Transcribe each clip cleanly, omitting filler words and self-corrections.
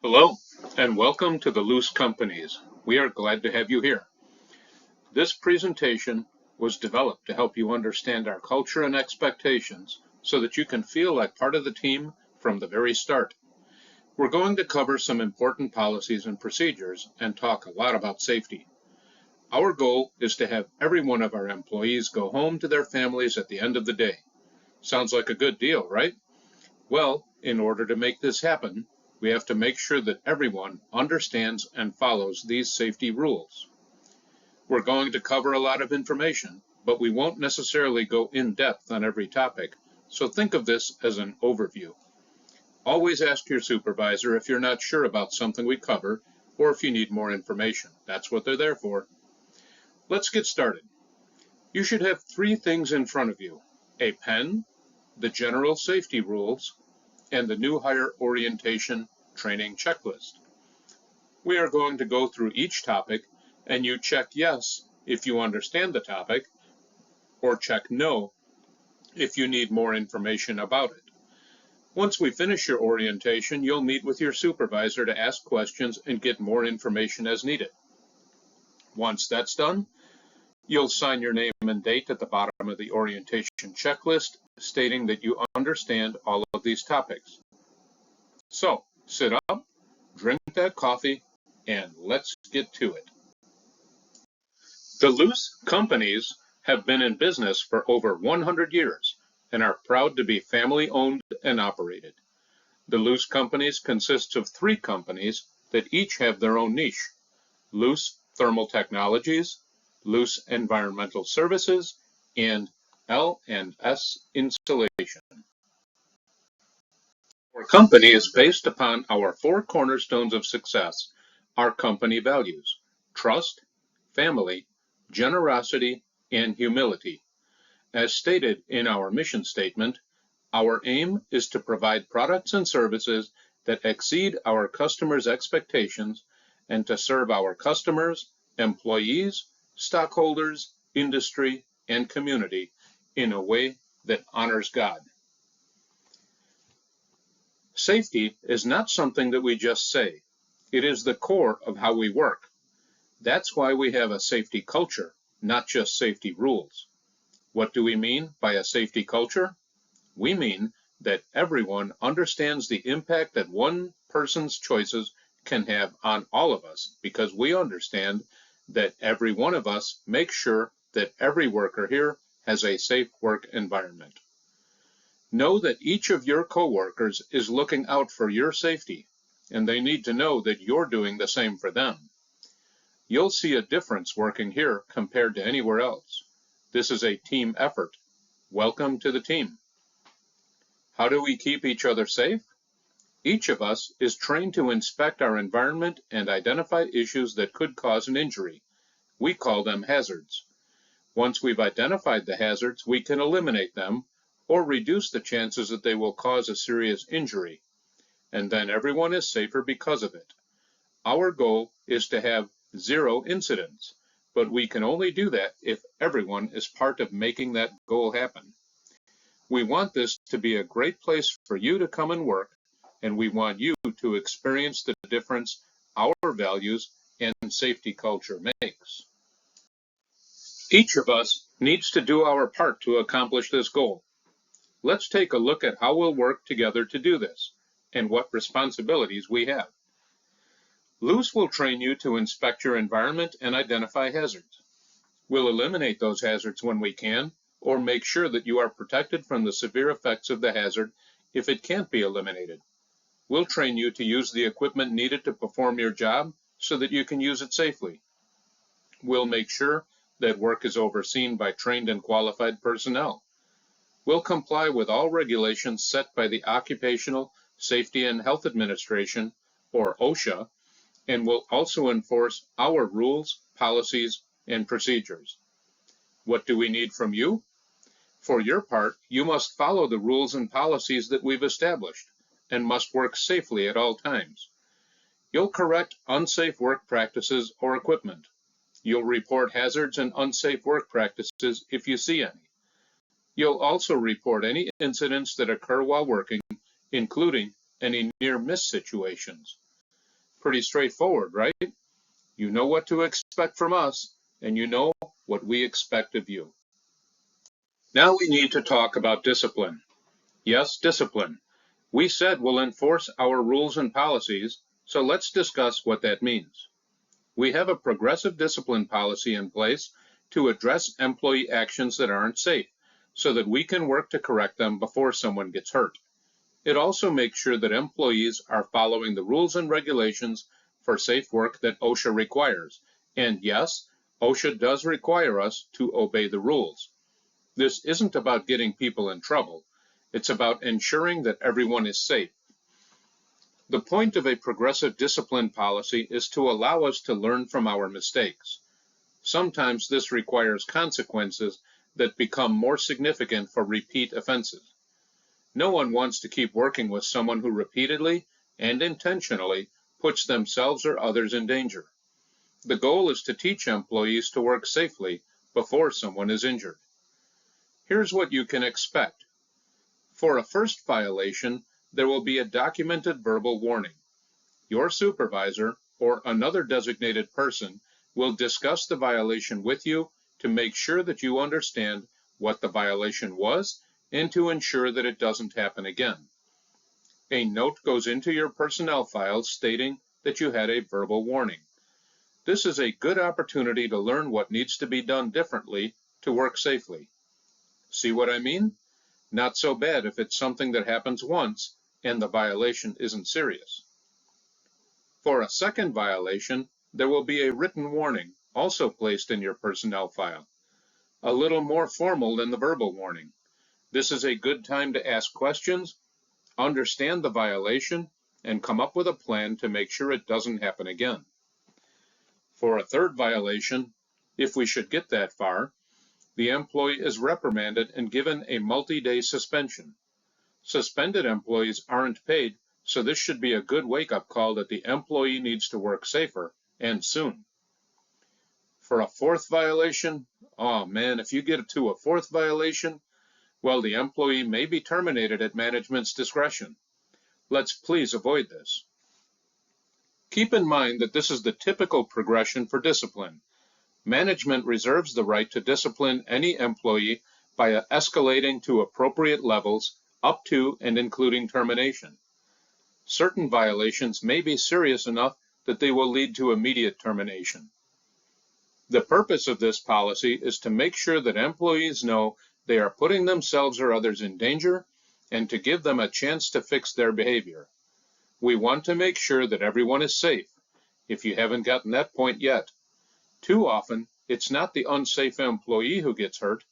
Hello, and welcome to the Luse Companies. We are glad to have you here. This presentation was developed to help you understand our culture and expectations so that you can feel like part of the team from the very start. We're going to cover some important policies and procedures and talk a lot about safety. Our goal is to have every one of our employees go home to their families at the end of the day. Sounds like a good deal, right? Well, in order to make this happen, we have to make sure that everyone understands and follows these safety rules. We're going to cover a lot of information, but we won't necessarily go in depth on every topic, so think of this as an overview. Always ask your supervisor if you're not sure about something we cover or if you need more information. That's what they're there for. Let's get started. You should have three things in front of you: a pen, the general safety rules, and the new hire orientation training checklist. We are going to go through each topic, and you check yes if you understand the topic, or check no if you need more information about it. Once we finish your orientation, you'll meet with your supervisor to ask questions and get more information as needed. Once that's done, you'll sign your name and date at the bottom of the orientation checklist, stating that you understand all of these topics. So, sit up, drink that coffee, and let's get to it. The Luse Companies have been in business for over 100 years and are proud to be family-owned and operated. The Luse Companies consists of three companies that each have their own niche: Luse Thermal Technologies, Luse Environmental Services, and L&S Insulation. Our company is based upon our four cornerstones of success, our company values: trust, family, generosity, and humility. As stated in our mission statement, our aim is to provide products and services that exceed our customers' expectations and to serve our customers, employees, stockholders, industry, and community in a way that honors God. Safety is not something that we just say. It is the core of how we work. That's why we have a safety culture, not just safety rules. What do we mean by a safety culture? We mean that everyone understands the impact that one person's choices can have on all of us, because we understand that every one of us makes sure that every worker here has a safe work environment. Know that each of your coworkers is looking out for your safety, and they need to know that you're doing the same for them. You'll see a difference working here compared to anywhere else. This is a team effort. Welcome to the team. How do we keep each other safe? Each of us is trained to inspect our environment and identify issues that could cause an injury. We call them hazards. Once we've identified the hazards, we can eliminate them or reduce the chances that they will cause a serious injury. And then everyone is safer because of it. Our goal is to have 0 incidents, but we can only do that if everyone is part of making that goal happen. We want this to be a great place for you to come and work, and we want you to experience the difference our values and safety culture makes. Each of us needs to do our part to accomplish this goal. Let's take a look at how we'll work together to do this, and what responsibilities we have. Luse will train you to inspect your environment and identify hazards. We'll eliminate those hazards when we can, or make sure that you are protected from the severe effects of the hazard if it can't be eliminated. We'll train you to use the equipment needed to perform your job so that you can use it safely. We'll make sure that work is overseen by trained and qualified personnel. We'll comply with all regulations set by the Occupational Safety and Health Administration, or OSHA, and will also enforce our rules, policies, and procedures. What do we need from you? For your part, you must follow the rules and policies that we've established and must work safely at all times. You'll correct unsafe work practices or equipment. You'll report hazards and unsafe work practices if you see any. You'll also report any incidents that occur while working, including any near-miss situations. Pretty straightforward, right? You know what to expect from us, and you know what we expect of you. Now we need to talk about discipline. Yes, discipline. We said we'll enforce our rules and policies, so let's discuss what that means. We have a progressive discipline policy in place to address employee actions that aren't safe, so that we can work to correct them before someone gets hurt. It also makes sure that employees are following the rules and regulations for safe work that OSHA requires. And yes, OSHA does require us to obey the rules. This isn't about getting people in trouble. It's about ensuring that everyone is safe. The point of a progressive discipline policy is to allow us to learn from our mistakes. Sometimes this requires consequences that become more significant for repeat offenses. No one wants to keep working with someone who repeatedly and intentionally puts themselves or others in danger. The goal is to teach employees to work safely before someone is injured. Here's what you can expect. For a first violation, there will be a documented verbal warning. Your supervisor or another designated person will discuss the violation with you to make sure that you understand what the violation was and to ensure that it doesn't happen again. A note goes into your personnel files stating that you had a verbal warning. This is a good opportunity to learn what needs to be done differently to work safely. See what I mean? Not so bad if it's something that happens once and the violation isn't serious. For a second violation, there will be a written warning also placed in your personnel file, a little more formal than the verbal warning. This is a good time to ask questions, understand the violation, and come up with a plan to make sure it doesn't happen again. For a third violation, if we should get that far, the employee is reprimanded and given a multi-day suspension. Suspended employees aren't paid, so this should be a good wake-up call that the employee needs to work safer and soon. For a fourth violation, oh man, if you get to a fourth violation, well, the employee may be terminated at management's discretion. Let's please avoid this. Keep in mind that this is the typical progression for discipline. Management reserves the right to discipline any employee by escalating to appropriate levels up to and including termination. Certain violations may be serious enough that they will lead to immediate termination. The purpose of this policy is to make sure that employees know they are putting themselves or others in danger and to give them a chance to fix their behavior. We want to make sure that everyone is safe, if you haven't gotten that point yet. Too often, it's not the unsafe employee who gets hurt,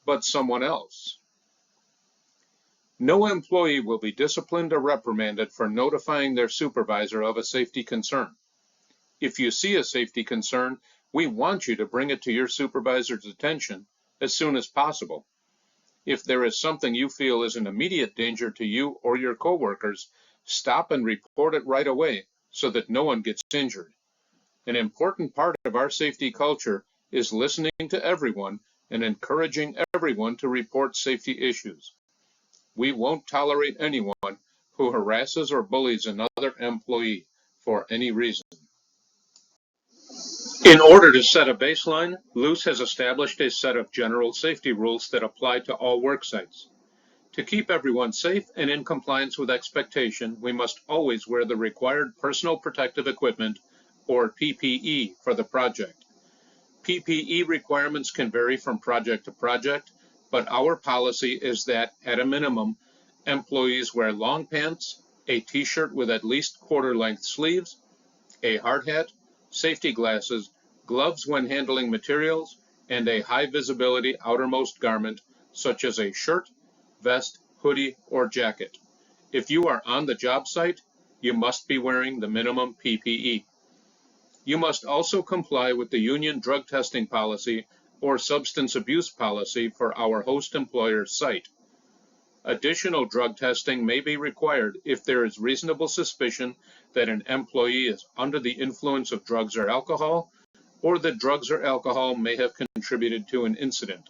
but someone else. No employee will be disciplined or reprimanded for notifying their supervisor of a safety concern. If you see a safety concern, we want you to bring it to your supervisor's attention as soon as possible. If there is something you feel is an immediate danger to you or your coworkers, stop and report it right away so that no one gets injured. An important part of our safety culture is listening to everyone and encouraging everyone to report safety issues. We won't tolerate anyone who harasses or bullies another employee for any reason. In order to set a baseline, Luse has established a set of general safety rules that apply to all work sites. To keep everyone safe and in compliance with expectation, we must always wear the required personal protective equipment, or PPE, for the project. PPE requirements can vary from project to project, but our policy is that, at a minimum, employees wear long pants, a t-shirt with at least quarter-length sleeves, a hard hat, safety glasses, gloves when handling materials, and a high-visibility outermost garment such as a shirt, vest, hoodie, or jacket. If you are on the job site, you must be wearing the minimum PPE. You must also comply with the union drug testing policy or substance abuse policy for our host employer's site. Additional drug testing may be required if there is reasonable suspicion that an employee is under the influence of drugs or alcohol, or that drugs or alcohol may have contributed to an incident.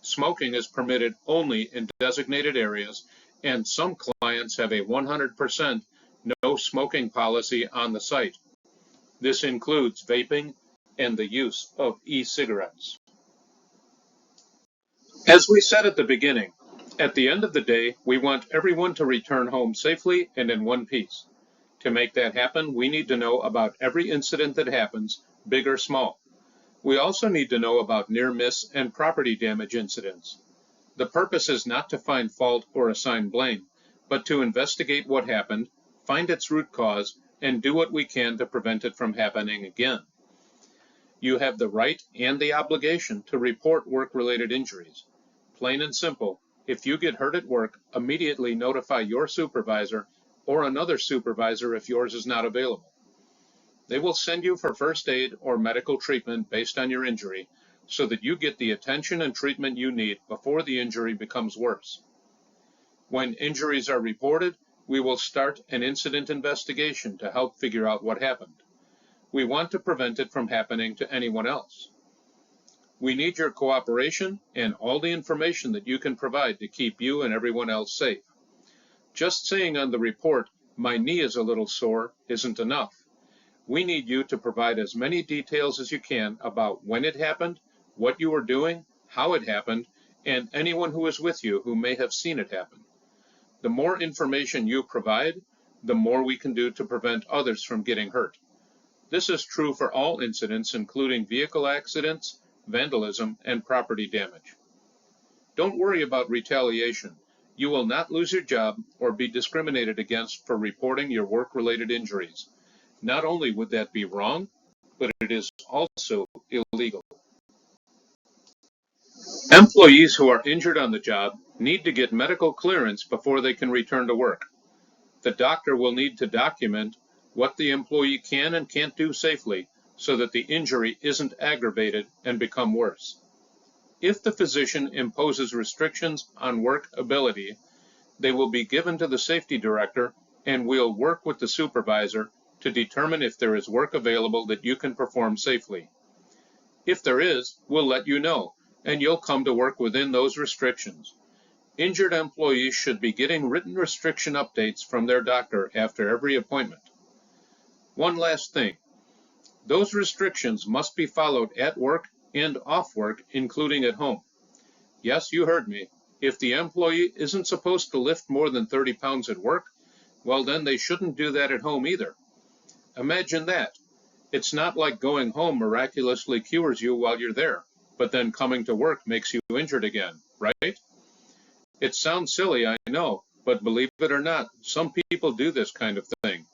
Smoking is permitted only in designated areas, and some clients have a 100% no smoking policy on the site. This includes vaping and the use of e-cigarettes. As we said at the beginning, at the end of the day, we want everyone to return home safely and in one piece. To make that happen, we need to know about every incident that happens, big or small. We also need to know about near-miss and property damage incidents. The purpose is not to find fault or assign blame, but to investigate what happened, find its root cause, and do what we can to prevent it from happening again. You have the right and the obligation to report work-related injuries. Plain and simple, if you get hurt at work, immediately notify your supervisor or another supervisor if yours is not available. They will send you for first aid or medical treatment based on your injury so that you get the attention and treatment you need before the injury becomes worse. When injuries are reported, we will start an incident investigation to help figure out what happened. We want to prevent it from happening to anyone else. We need your cooperation and all the information that you can provide to keep you and everyone else safe. Just saying on the report, "My knee is a little sore," isn't enough. We need you to provide as many details as you can about when it happened, what you were doing, how it happened, and anyone who was with you who may have seen it happen. The more information you provide, the more we can do to prevent others from getting hurt. This is true for all incidents, including vehicle accidents, vandalism, and property damage. Don't worry about retaliation. You will not lose your job or be discriminated against for reporting your work-related injuries. Not only would that be wrong, but it is also illegal. Employees who are injured on the job need to get medical clearance before they can return to work. The doctor will need to document what the employee can and can't do safely so that the injury isn't aggravated and become worse. If the physician imposes restrictions on work ability, they will be given to the safety director and we'll work with the supervisor to determine if there is work available that you can perform safely. If there is, we'll let you know, and you'll come to work within those restrictions. Injured employees should be getting written restriction updates from their doctor after every appointment. One last thing. Those restrictions must be followed at work and off work, including at home. Yes, you heard me. If the employee isn't supposed to lift more than 30 pounds at work, well then they shouldn't do that at home either. Imagine that. It's not like going home miraculously cures you while you're there, but then coming to work makes you injured again, right? It sounds silly, I know, but believe it or not, some people do this kind of thing.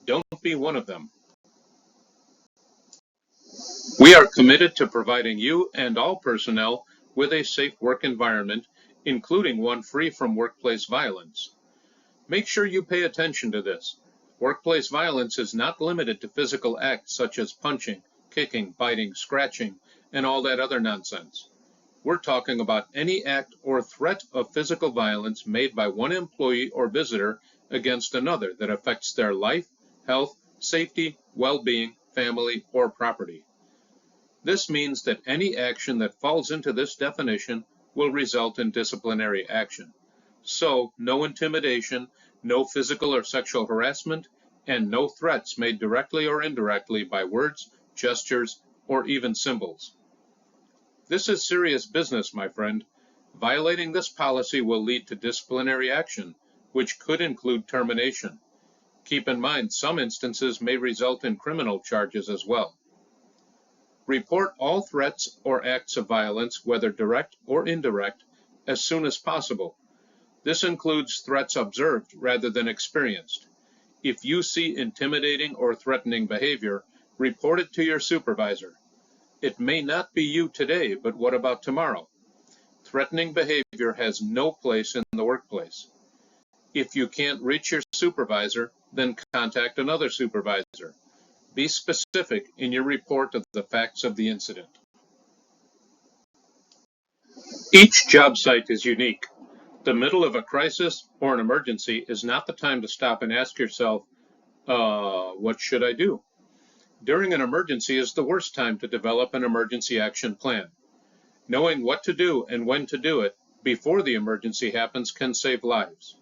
Don't be one of them. We are committed to providing you and all personnel with a safe work environment, including one free from workplace violence. Make sure you pay attention to this. Workplace violence is not limited to physical acts such as punching, kicking, biting, scratching, and all that other nonsense. We're talking about any act or threat of physical violence made by one employee or visitor against another that affects their life, health, safety, well-being, family, or property. This means that any action that falls into this definition will result in disciplinary action. So, no intimidation, no physical or sexual harassment, and no threats made directly or indirectly by words, gestures, or even symbols. This is serious business, my friend. Violating this policy will lead to disciplinary action, which could include termination. Keep in mind, some instances may result in criminal charges as well. Report all threats or acts of violence, whether direct or indirect, as soon as possible. This includes threats observed rather than experienced. If you see intimidating or threatening behavior, report it to your supervisor. It may not be you today, but what about tomorrow? Threatening behavior has no place in the workplace. If you can't reach your supervisor, then contact another supervisor. Be specific in your report of the facts of the incident. Each job site is unique. The middle of a crisis or an emergency is not the time to stop and ask yourself, what should I do? During an emergency is the worst time to develop an emergency action plan. Knowing what to do and when to do it before the emergency happens can save lives.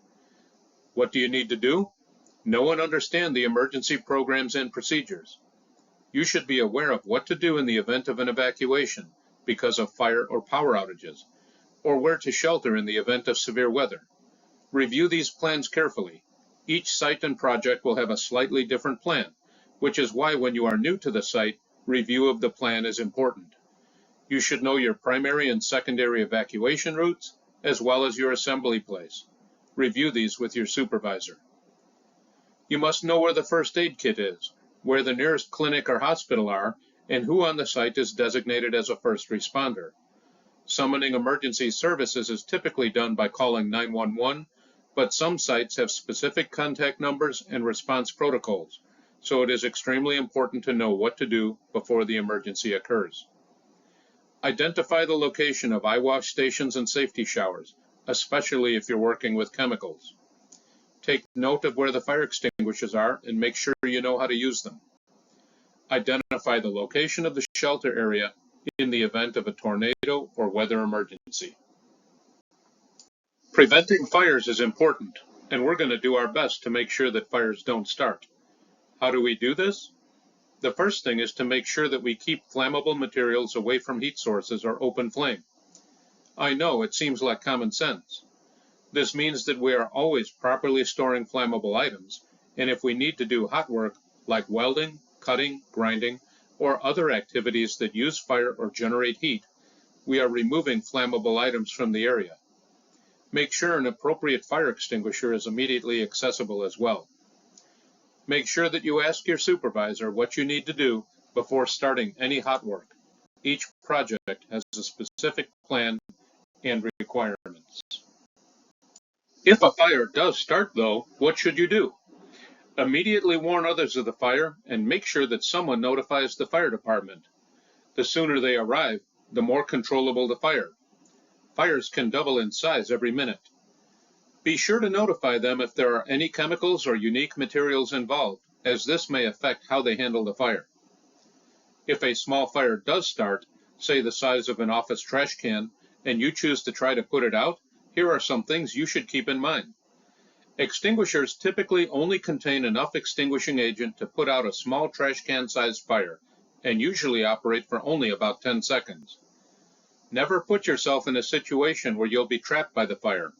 What do you need to do? Know and understand the emergency programs and procedures. You should be aware of what to do in the event of an evacuation because of fire or power outages, or where to shelter in the event of severe weather. Review these plans carefully. Each site and project will have a slightly different plan, which is why when you are new to the site, review of the plan is important. You should know your primary and secondary evacuation routes, as well as your assembly place. Review these with your supervisor. You must know where the first aid kit is, where the nearest clinic or hospital are, and who on the site is designated as a first responder. Summoning emergency services is typically done by calling 911, but some sites have specific contact numbers and response protocols, so it is extremely important to know what to do before the emergency occurs. Identify the location of eye wash stations and safety showers, especially if you're working with chemicals. Take note of where the fire extinguishers are and make sure you know how to use them. Identify the location of the shelter area in the event of a tornado or weather emergency. Preventing fires is important, and we're going to do our best to make sure that fires don't start. How do we do this? The first thing is to make sure that we keep flammable materials away from heat sources or open flame. I know it seems like common sense. This means that we are always properly storing flammable items, and if we need to do hot work like welding, cutting, grinding, or other activities that use fire or generate heat, we are removing flammable items from the area. Make sure an appropriate fire extinguisher is immediately accessible as well. Make sure that you ask your supervisor what you need to do before starting any hot work. Each project has a specific plan and requirements. If a fire does start, though, what should you do? Immediately warn others of the fire and make sure that someone notifies the fire department. The sooner they arrive, the more controllable the fire. Fires can double in size every minute. Be sure to notify them if there are any chemicals or unique materials involved, as this may affect how they handle the fire. If a small fire does start, say the size of an office trash can, and you choose to try to put it out, here are some things you should keep in mind. Extinguishers typically only contain enough extinguishing agent to put out a small trash can-sized fire, and usually operate for only about 10 seconds. Never put yourself in a situation where you'll be trapped by the fire.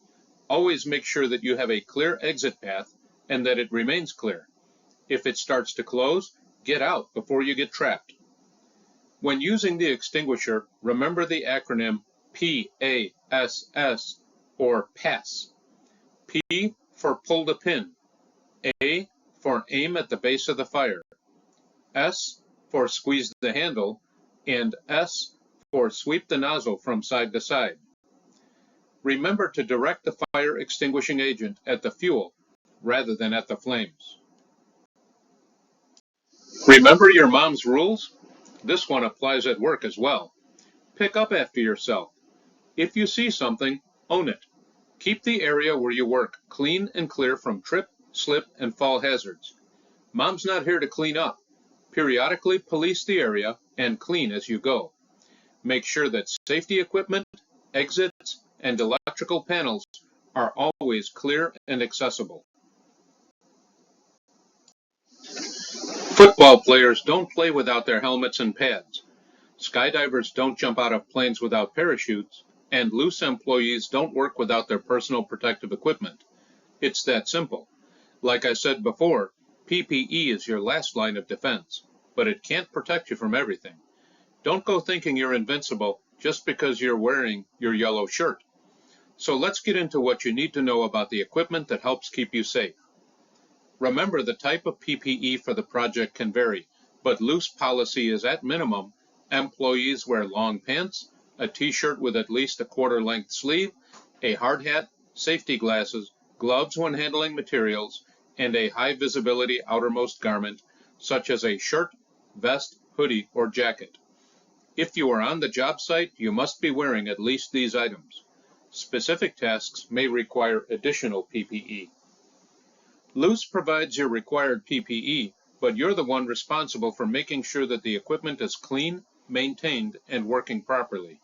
Always make sure that you have a clear exit path and that it remains clear. If it starts to close, get out before you get trapped. When using the extinguisher, remember the acronym PASS or PASS. P for pull the pin, A for aim at the base of the fire, S for squeeze the handle, and S for sweep the nozzle from side to side. Remember to direct the fire extinguishing agent at the fuel rather than at the flames. Remember your mom's rules? This one applies at work as well. Pick up after yourself. If you see something, own it. Keep the area where you work clean and clear from trip, slip, and fall hazards. Mom's not here to clean up. Periodically police the area and clean as you go. Make sure that safety equipment, exits, and electrical panels are always clear and accessible. Football players don't play without their helmets and pads. Skydivers don't jump out of planes without parachutes, and Luse employees don't work without their personal protective equipment. It's that simple. Like I said before, PPE is your last line of defense, but it can't protect you from everything. Don't go thinking you're invincible just because you're wearing your yellow shirt. So let's get into what you need to know about the equipment that helps keep you safe. Remember, the type of PPE for the project can vary, but Luse policy is at minimum, employees wear long pants, a t-shirt with at least a quarter-length sleeve, a hard hat, safety glasses, gloves when handling materials, and a high-visibility outermost garment, such as a shirt, vest, hoodie, or jacket. If you are on the job site, you must be wearing at least these items. Specific tasks may require additional PPE. Luse provides your required PPE, but you're the one responsible for making sure that the equipment is clean, maintained, and working properly.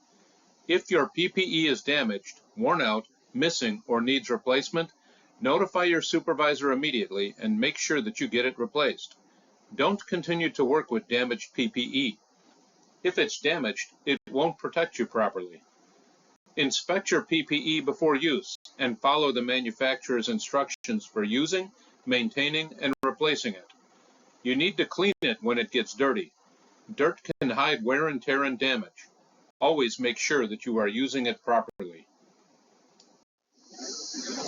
If your PPE is damaged, worn out, missing, or needs replacement, Notify your supervisor immediately and make sure that you get it replaced. Don't continue to work with damaged PPE. If it's damaged, it won't protect you properly. Inspect your PPE before use and follow the manufacturer's instructions for using, maintaining, and replacing it. You need to clean it when it gets dirty. Dirt can hide wear and tear and damage. Always make sure that you are using it properly.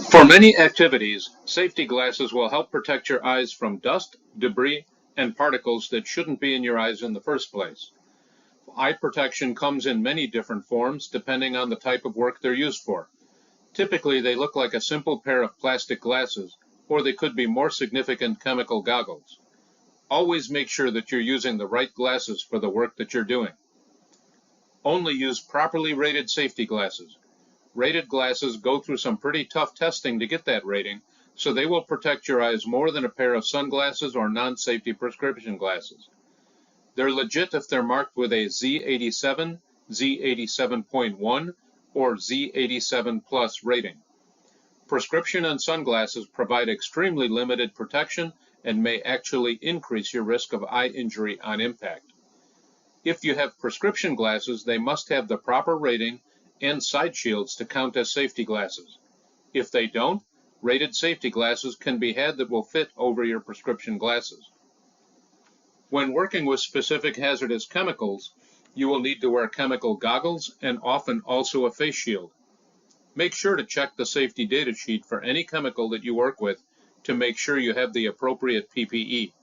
For many activities, safety glasses will help protect your eyes from dust, debris, and particles that shouldn't be in your eyes in the first place. Eye protection comes in many different forms depending on the type of work they're used for. Typically, they look like a simple pair of plastic glasses, or they could be more significant chemical goggles. Always make sure that you're using the right glasses for the work that you're doing. Only use properly rated safety glasses. Rated glasses go through some pretty tough testing to get that rating, so they will protect your eyes more than a pair of sunglasses or non-safety prescription glasses. They're legit if they're marked with a Z87, Z87.1, or Z87 Plus rating. Prescription and sunglasses provide extremely limited protection and may actually increase your risk of eye injury on impact. If you have prescription glasses, they must have the proper rating and side shields to count as safety glasses. If they don't, rated safety glasses can be had that will fit over your prescription glasses. When working with specific hazardous chemicals, you will need to wear chemical goggles and often also a face shield. Make sure to check the safety data sheet for any chemical that you work with to make sure you have the appropriate PPE.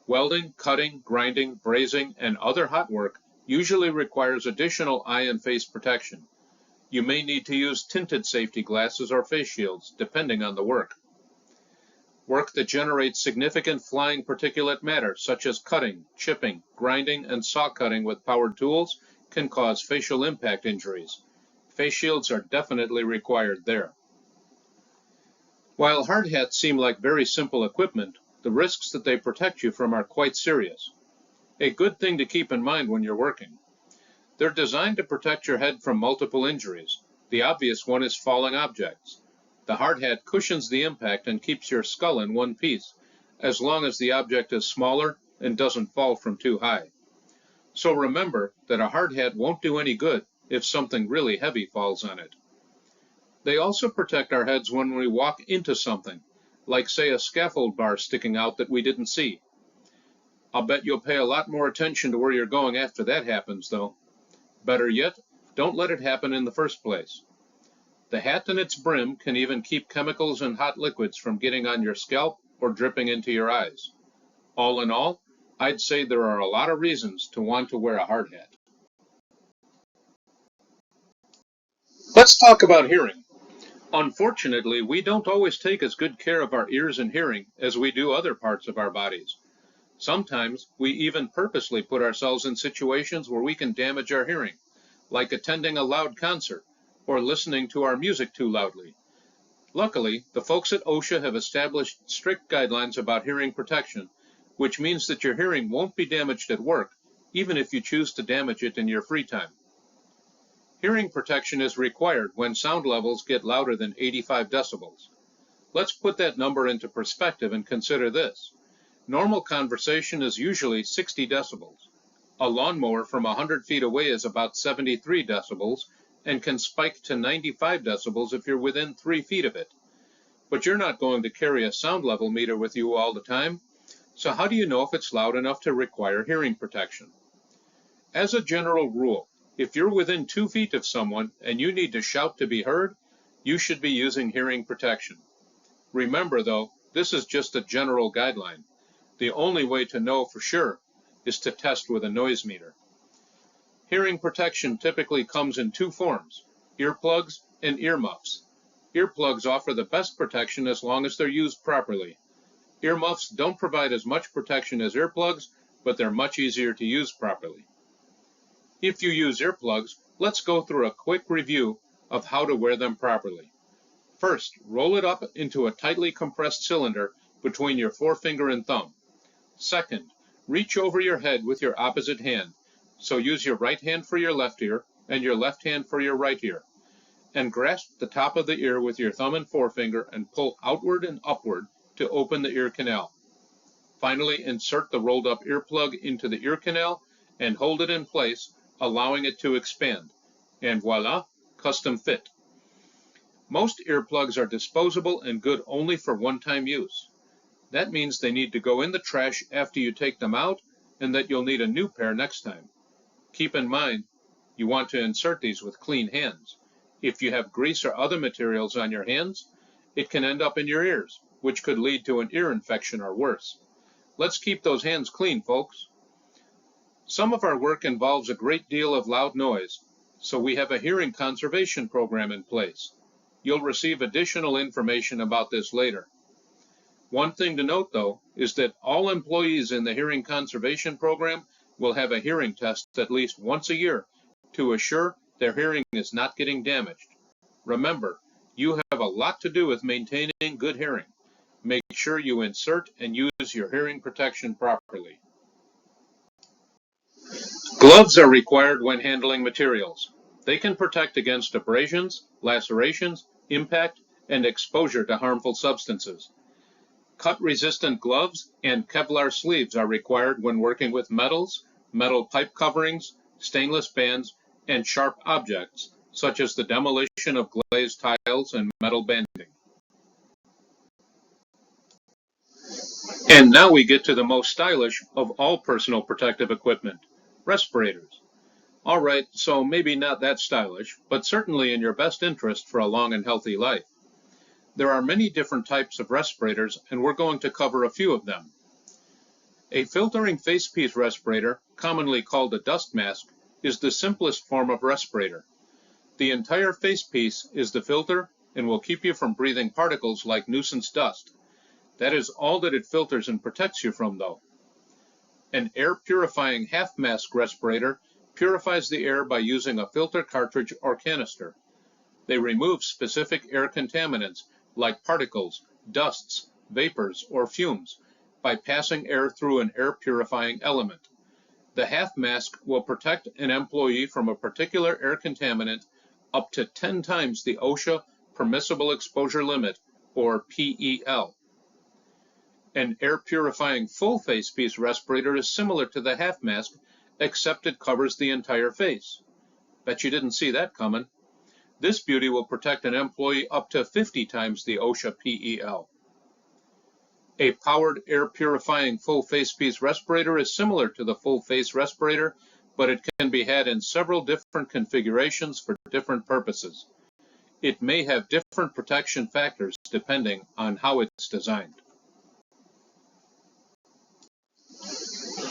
Welding, cutting, grinding, brazing, and other hot work usually requires additional eye and face protection. You may need to use tinted safety glasses or face shields, depending on the work. Work that generates significant flying particulate matter, such as cutting, chipping, grinding, and saw cutting with powered tools, can cause facial impact injuries. Face shields are definitely required there. While hard hats seem like very simple equipment, the risks that they protect you from are quite serious. A good thing to keep in mind when you're working. They're designed to protect your head from multiple injuries. The obvious one is falling objects. The hard hat cushions the impact and keeps your skull in one piece, as long as the object is smaller and doesn't fall from too high. So remember that a hard hat won't do any good if something really heavy falls on it. They also protect our heads when we walk into something, like say a scaffold bar sticking out that we didn't see. I'll bet you'll pay a lot more attention to where you're going after that happens, though. Better yet, don't let it happen in the first place. The hat and its brim can even keep chemicals and hot liquids from getting on your scalp or dripping into your eyes. All in all, I'd say there are a lot of reasons to want to wear a hard hat. Let's talk about hearing. Unfortunately, we don't always take as good care of our ears and hearing as we do other parts of our bodies. Sometimes we even purposely put ourselves in situations where we can damage our hearing, like attending a loud concert or listening to our music too loudly. Luckily, the folks at OSHA have established strict guidelines about hearing protection, which means that your hearing won't be damaged at work, even if you choose to damage it in your free time. Hearing protection is required when sound levels get louder than 85 decibels. Let's put that number into perspective and consider this. Normal conversation is usually 60 decibels. A lawnmower from 100 feet away is about 73 decibels and can spike to 95 decibels if you're within 3 feet of it. But you're not going to carry a sound level meter with you all the time, so how do you know if it's loud enough to require hearing protection? As a general rule, if you're within 2 feet of someone and you need to shout to be heard, you should be using hearing protection. Remember though, this is just a general guideline. The only way to know for sure is to test with a noise meter. Hearing protection typically comes in two forms, earplugs and earmuffs. Earplugs offer the best protection as long as they're used properly. Earmuffs don't provide as much protection as earplugs, but they're much easier to use properly. If you use earplugs, let's go through a quick review of how to wear them properly. First, roll it up into a tightly compressed cylinder between your forefinger and thumb. Second, reach over your head with your opposite hand. So use your right hand for your left ear and your left hand for your right ear. and grasp the top of the ear with your thumb and forefinger and pull outward and upward to open the ear canal. Finally, insert the rolled up earplug into the ear canal and hold it in place, allowing it to expand. And voila, custom fit. Most earplugs are disposable and good only for one-time use. That means they need to go in the trash after you take them out and that you'll need a new pair next time. Keep in mind, you want to insert these with clean hands. If you have grease or other materials on your hands, it can end up in your ears, which could lead to an ear infection or worse. Let's keep those hands clean, folks. Some of our work involves a great deal of loud noise, so we have a hearing conservation program in place. You'll receive additional information about this later. One thing to note, though, is that all employees in the hearing conservation program will have a hearing test at least once a year to assure their hearing is not getting damaged. Remember, you have a lot to do with maintaining good hearing. Make sure you insert and use your hearing protection properly. Gloves are required when handling materials. They can protect against abrasions, lacerations, impact, and exposure to harmful substances. Cut-resistant gloves and Kevlar sleeves are required when working with metals, metal pipe coverings, stainless bands, and sharp objects, such as the demolition of glazed tiles and metal banding. And now we get to the most stylish of all personal protective equipment, respirators. All right, so maybe not that stylish, but certainly in your best interest for a long and healthy life. There are many different types of respirators, and we're going to cover a few of them. A filtering facepiece respirator, commonly called a dust mask, is the simplest form of respirator. The entire facepiece is the filter and will keep you from breathing particles like nuisance dust. That is all that it filters and protects you from, though. An air-purifying half-mask respirator purifies the air by using a filter cartridge or canister. They remove specific air contaminants like particles, dusts, vapors, or fumes by passing air through an air-purifying element. The half-mask will protect an employee from a particular air contaminant up to 10 times the OSHA permissible exposure limit, or PEL. An air-purifying full facepiece respirator is similar to the half mask, except it covers the entire face. Bet you didn't see that coming. This beauty will protect an employee up to 50 times the OSHA PEL. A powered air-purifying full facepiece respirator is similar to the full face respirator, but it can be had in several different configurations for different purposes. It may have different protection factors depending on how it's designed.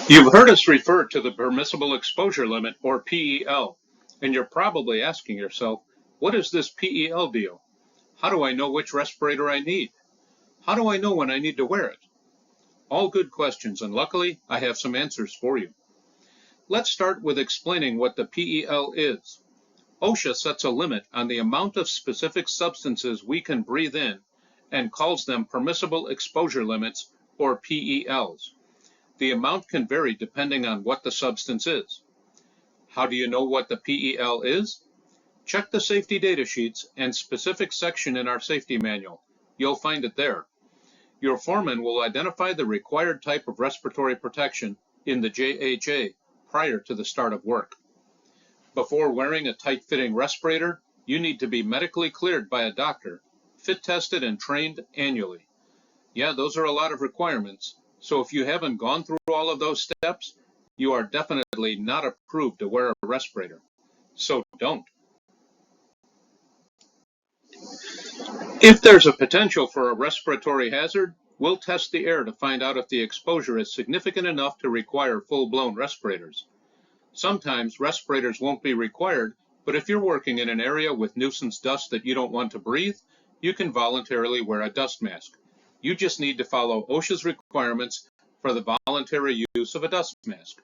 You've heard us refer to the permissible exposure limit, or PEL, and you're probably asking yourself, what is this PEL deal? How do I know which respirator I need? How do I know when I need to wear it? All good questions, and luckily, I have some answers for you. Let's start with explaining what the PEL is. OSHA sets a limit on the amount of specific substances we can breathe in and calls them permissible exposure limits, or PELs. The amount can vary depending on what the substance is. How do you know what the PEL is? Check the safety data sheets and specific section in our safety manual. You'll find it there. Your foreman will identify the required type of respiratory protection in the JHA prior to the start of work. Before wearing a tight-fitting respirator, you need to be medically cleared by a doctor, fit tested and trained annually. Yeah, those are a lot of requirements. So if you haven't gone through all of those steps, you are definitely not approved to wear a respirator. So don't. If there's a potential for a respiratory hazard, we'll test the air to find out if the exposure is significant enough to require full-blown respirators. Sometimes respirators won't be required, but if you're working in an area with nuisance dust that you don't want to breathe, you can voluntarily wear a dust mask. You just need to follow OSHA's requirements for the voluntary use of a dust mask.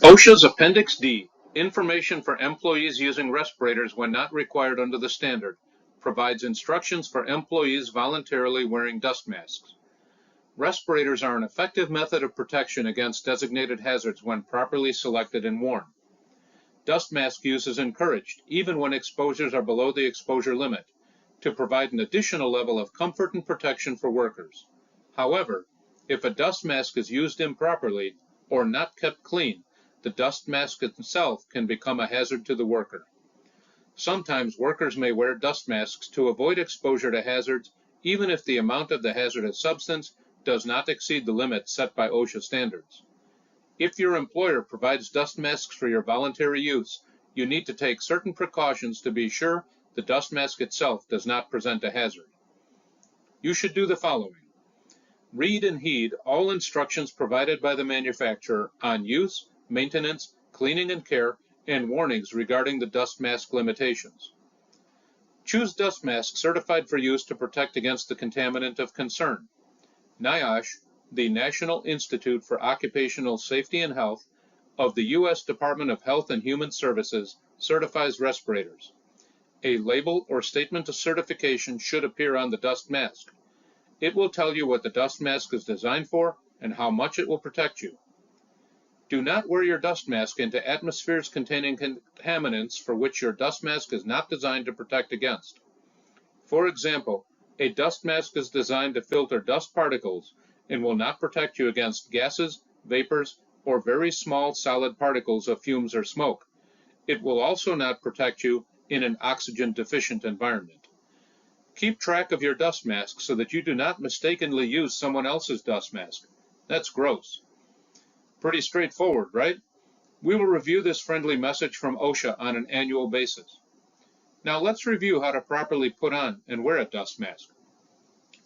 OSHA's Appendix D, Information for Employees Using Respirators When Not Required Under the Standard, provides instructions for employees voluntarily wearing dust masks. Respirators are an effective method of protection against designated hazards when properly selected and worn. Dust mask use is encouraged, even when exposures are below the exposure limit, to provide an additional level of comfort and protection for workers. However, if a dust mask is used improperly or not kept clean, the dust mask itself can become a hazard to the worker. Sometimes workers may wear dust masks to avoid exposure to hazards, even if the amount of the hazardous substance does not exceed the limit set by OSHA standards. If your employer provides dust masks for your voluntary use, you need to take certain precautions to be sure the dust mask itself does not present a hazard. You should do the following. Read and heed all instructions provided by the manufacturer on use, maintenance, cleaning and care, and warnings regarding the dust mask limitations. Choose dust masks certified for use to protect against the contaminant of concern. NIOSH, the National Institute for Occupational Safety and Health of the U.S. Department of Health and Human Services, certifies respirators. A label or statement of certification should appear on the dust mask. It will tell you what the dust mask is designed for and how much it will protect you. Do not wear your dust mask into atmospheres containing contaminants for which your dust mask is not designed to protect against. For example, a dust mask is designed to filter dust particles and will not protect you against gases, vapors, or very small solid particles of fumes or smoke. It will also not protect you in an oxygen-deficient environment. Keep track of your dust mask so that you do not mistakenly use someone else's dust mask. That's gross. Pretty straightforward, right? We will review this friendly message from OSHA on an annual basis. Now let's review how to properly put on and wear a dust mask.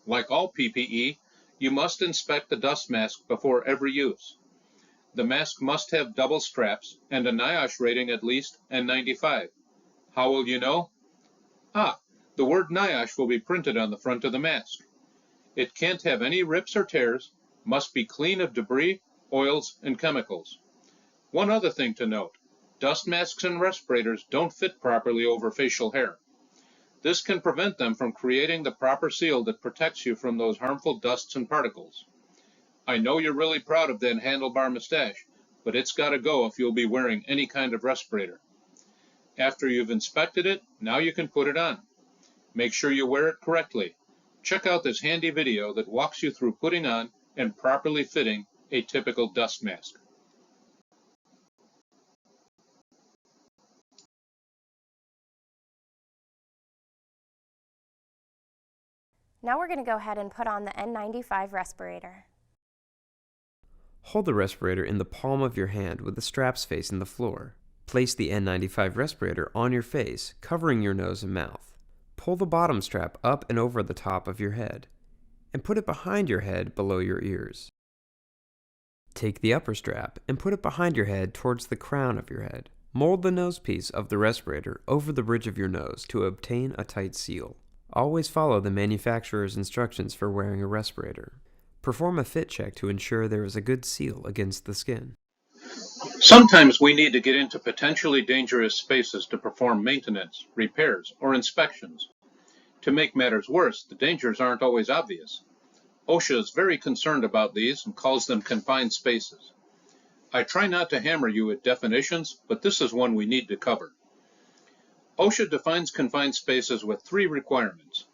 Like all PPE, you must inspect the dust mask before every use. The mask must have double straps and a NIOSH rating at least N95. How will you know? The word NIOSH will be printed on the front of the mask. It can't have any rips or tears, must be clean of debris, oils, and chemicals. One other thing to note, dust masks and respirators don't fit properly over facial hair. This can prevent them from creating the proper seal that protects you from those harmful dusts and particles. I know you're really proud of that handlebar mustache, but it's got to go if you'll be wearing any kind of respirator. After you've inspected it, now you can put it on. Make sure you wear it correctly. Check out this handy video that walks you through putting on and properly fitting a typical dust mask. Now we're going to go ahead and put on the N95 respirator. Hold the respirator in the palm of your hand with the straps facing the floor. Place the N95 respirator on your face, covering your nose and mouth. Pull the bottom strap up and over the top of your head, and put it behind your head below your ears. Take the upper strap and put it behind your head towards the crown of your head. Mold the nosepiece of the respirator over the bridge of your nose to obtain a tight seal. Always follow the manufacturer's instructions for wearing a respirator. Perform a fit check to ensure there is a good seal against the skin. Sometimes we need to get into potentially dangerous spaces to perform maintenance, repairs, or inspections. To make matters worse, the dangers aren't always obvious. OSHA is very concerned about these and calls them confined spaces. I try not to hammer you with definitions, but this is one we need to cover. OSHA defines confined spaces with 3 requirements.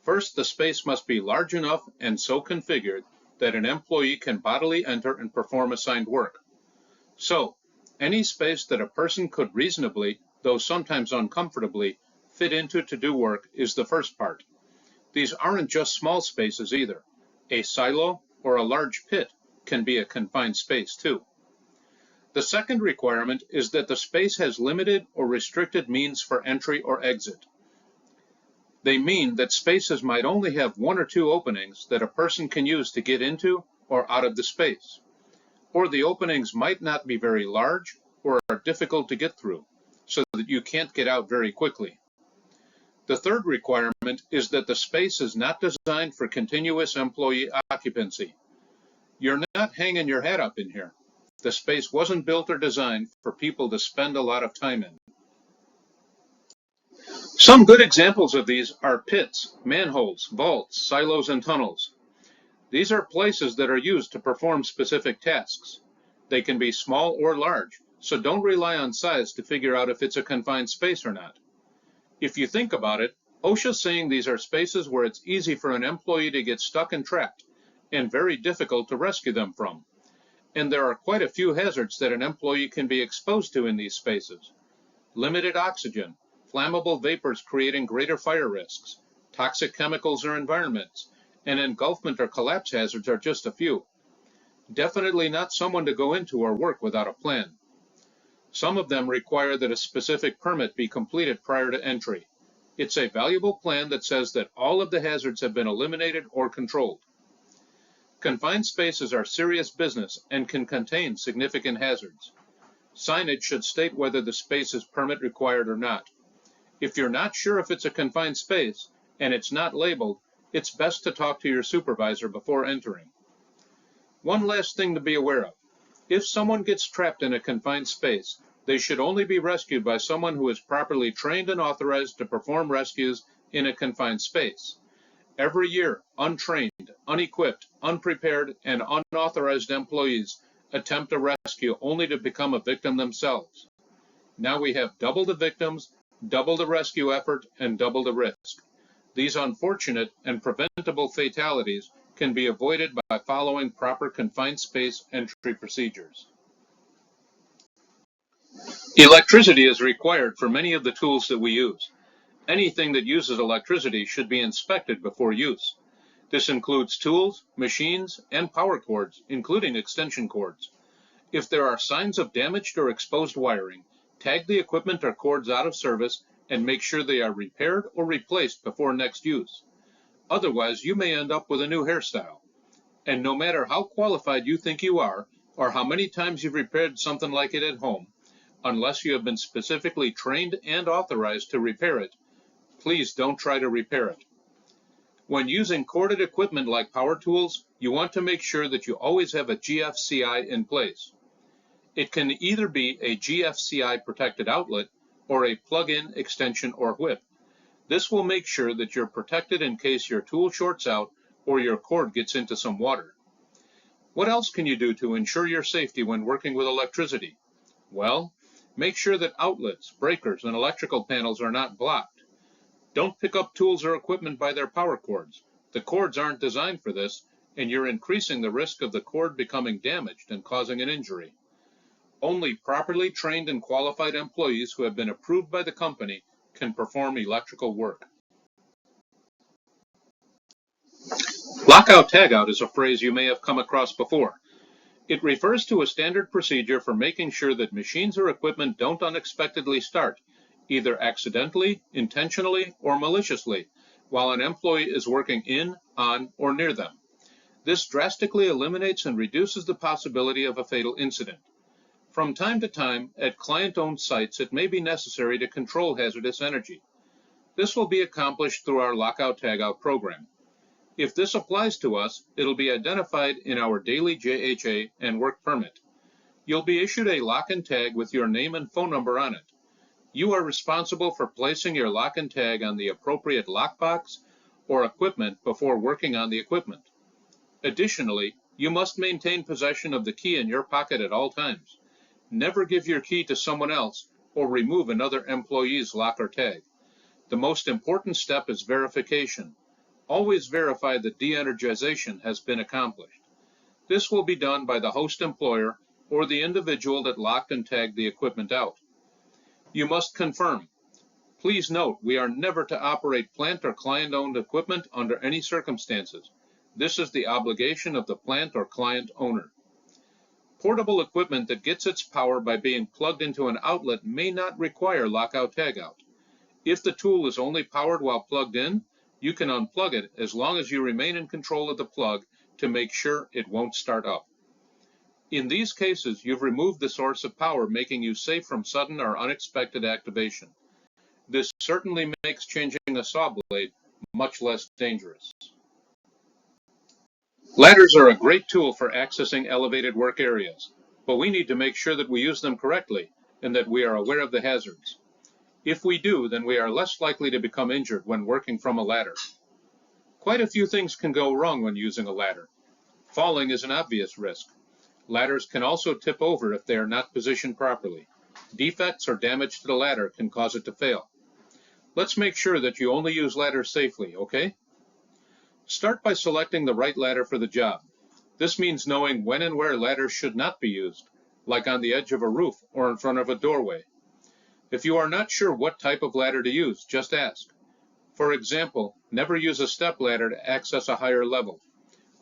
First, the space must be large enough and so configured that an employee can bodily enter and perform assigned work. So, any space that a person could reasonably, though sometimes uncomfortably, fit into to do work is the first part. These aren't just small spaces either. A silo or a large pit can be a confined space too. The second requirement is that the space has limited or restricted means for entry or exit. They mean that spaces might only have 1 or 2 openings that a person can use to get into or out of the space. Or the openings might not be very large or are difficult to get through, so that you can't get out very quickly. The third requirement is that the space is not designed for continuous employee occupancy. You're not hanging your hat up in here. The space wasn't built or designed for people to spend a lot of time in. Some good examples of these are pits, manholes, vaults, silos, and tunnels. These are places that are used to perform specific tasks. They can be small or large, so don't rely on size to figure out if it's a confined space or not. If you think about it, OSHA's saying these are spaces where it's easy for an employee to get stuck and trapped, and very difficult to rescue them from. And there are quite a few hazards that an employee can be exposed to in these spaces. Limited oxygen, flammable vapors creating greater fire risks, toxic chemicals or environments, and engulfment or collapse hazards are just a few. Definitely not someone to go into or work without a plan. Some of them require that a specific permit be completed prior to entry. It's a valuable plan that says that all of the hazards have been eliminated or controlled. Confined spaces are serious business and can contain significant hazards. Signage should state whether the space is permit required or not. If you're not sure if it's a confined space and it's not labeled, it's best to talk to your supervisor before entering. One last thing to be aware of. If someone gets trapped in a confined space, they should only be rescued by someone who is properly trained and authorized to perform rescues in a confined space. Every year, untrained, unequipped, unprepared, and unauthorized employees attempt a rescue only to become a victim themselves. Now we have double the victims, double the rescue effort, and double the risk. These unfortunate and preventable fatalities can be avoided by following proper confined space entry procedures. Electricity is required for many of the tools that we use. Anything that uses electricity should be inspected before use. This includes tools, machines, and power cords, including extension cords. If there are signs of damaged or exposed wiring, tag the equipment or cords out of service and make sure they are repaired or replaced before next use. Otherwise, you may end up with a new hairstyle. And no matter how qualified you think you are, or how many times you've repaired something like it at home, unless you have been specifically trained and authorized to repair it, please don't try to repair it. When using corded equipment like power tools, you want to make sure that you always have a GFCI in place. It can either be a GFCI protected outlet or a plug-in extension or whip. This will make sure that you're protected in case your tool shorts out or your cord gets into some water. What else can you do to ensure your safety when working with electricity? Well, make sure that outlets, breakers, and electrical panels are not blocked. Don't pick up tools or equipment by their power cords. The cords aren't designed for this, and you're increasing the risk of the cord becoming damaged and causing an injury. Only properly trained and qualified employees who have been approved by the company can perform electrical work. Lockout-tagout is a phrase you may have come across before. It refers to a standard procedure for making sure that machines or equipment don't unexpectedly start, either accidentally, intentionally, or maliciously, while an employee is working in, on, or near them. This drastically eliminates and reduces the possibility of a fatal incident. From time to time, at client-owned sites, it may be necessary to control hazardous energy. This will be accomplished through our lockout-tagout program. If this applies to us, it'll be identified in our daily JHA and work permit. You'll be issued a lock and tag with your name and phone number on it. You are responsible for placing your lock and tag on the appropriate lockbox or equipment before working on the equipment. Additionally, you must maintain possession of the key in your pocket at all times. Never give your key to someone else or remove another employee's lock or tag. The most important step is verification. Always verify that de-energization has been accomplished. This will be done by the host employer or the individual that locked and tagged the equipment out. You must confirm. Please note, we are never to operate plant or client-owned equipment under any circumstances. This is the obligation of the plant or client owner. Portable equipment that gets its power by being plugged into an outlet may not require lockout-tagout. If the tool is only powered while plugged in, you can unplug it as long as you remain in control of the plug to make sure it won't start up. In these cases, you've removed the source of power, making you safe from sudden or unexpected activation. This certainly makes changing a saw blade much less dangerous. Ladders are a great tool for accessing elevated work areas, but we need to make sure that we use them correctly and that we are aware of the hazards. If we do, then we are less likely to become injured when working from a ladder. Quite a few things can go wrong when using a ladder. Falling is an obvious risk. Ladders can also tip over if they are not positioned properly. Defects or damage to the ladder can cause it to fail. Let's make sure that you only use ladders safely, okay? Start by selecting the right ladder for the job. This means knowing when and where ladders should not be used, like on the edge of a roof or in front of a doorway. If you are not sure what type of ladder to use, just ask. For example, never use a step ladder to access a higher level.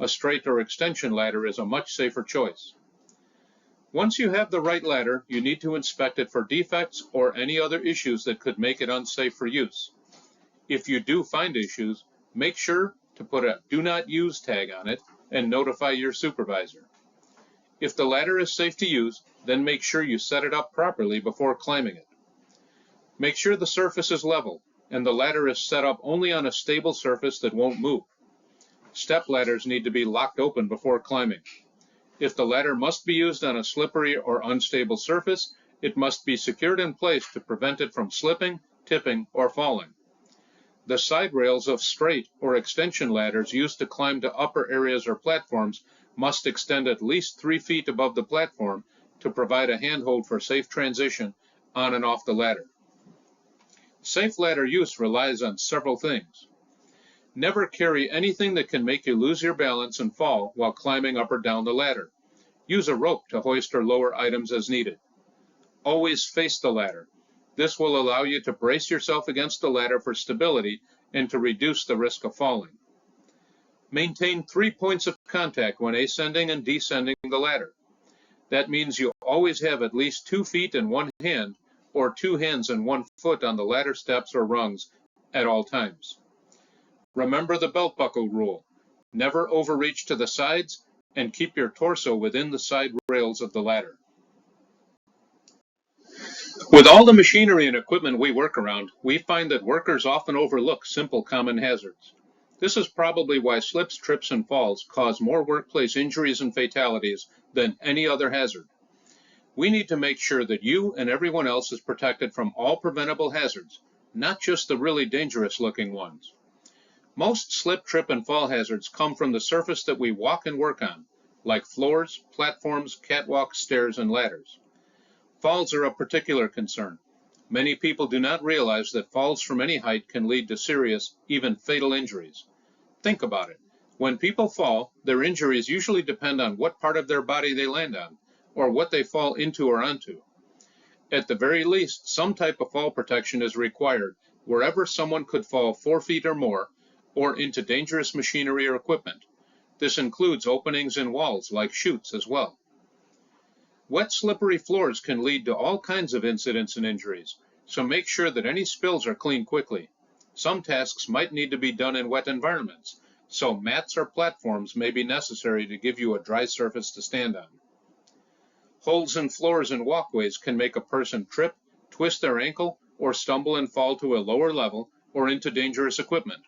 A straight or extension ladder is a much safer choice. Once you have the right ladder, you need to inspect it for defects or any other issues that could make it unsafe for use. If you do find issues, make sure to put a "Do Not Use" tag on it and notify your supervisor. If the ladder is safe to use, then make sure you set it up properly before climbing it. Make sure the surface is level and the ladder is set up only on a stable surface that won't move. Step ladders need to be locked open before climbing. If the ladder must be used on a slippery or unstable surface, it must be secured in place to prevent it from slipping, tipping, or falling. The side rails of straight or extension ladders used to climb to upper areas or platforms must extend at least 3 feet above the platform to provide a handhold for safe transition on and off the ladder. Safe ladder use relies on several things. Never carry anything that can make you lose your balance and fall while climbing up or down the ladder. Use a rope to hoist or lower items as needed. Always face the ladder. This will allow you to brace yourself against the ladder for stability and to reduce the risk of falling. Maintain 3 points of contact when ascending and descending the ladder. That means you always have at least 2 feet in one hand or 2 hands and 1 foot on the ladder steps or rungs at all times. Remember the belt buckle rule. Never overreach to the sides and keep your torso within the side rails of the ladder. With all the machinery and equipment we work around, we find that workers often overlook simple common hazards. This is probably why slips, trips, and falls cause more workplace injuries and fatalities than any other hazard. We need to make sure that you and everyone else is protected from all preventable hazards, not just the really dangerous-looking ones. Most slip, trip, and fall hazards come from the surface that we walk and work on, like floors, platforms, catwalks, stairs, and ladders. Falls are a particular concern. Many people do not realize that falls from any height can lead to serious, even fatal injuries. Think about it. When people fall, their injuries usually depend on what part of their body they land on, or what they fall into or onto. At the very least, some type of fall protection is required wherever someone could fall 4 feet or more, or into dangerous machinery or equipment. This includes openings in walls like chutes as well. Wet, slippery floors can lead to all kinds of incidents and injuries, so make sure that any spills are cleaned quickly. Some tasks might need to be done in wet environments, so mats or platforms may be necessary to give you a dry surface to stand on. Holes in floors and walkways can make a person trip, twist their ankle, or stumble and fall to a lower level or into dangerous equipment.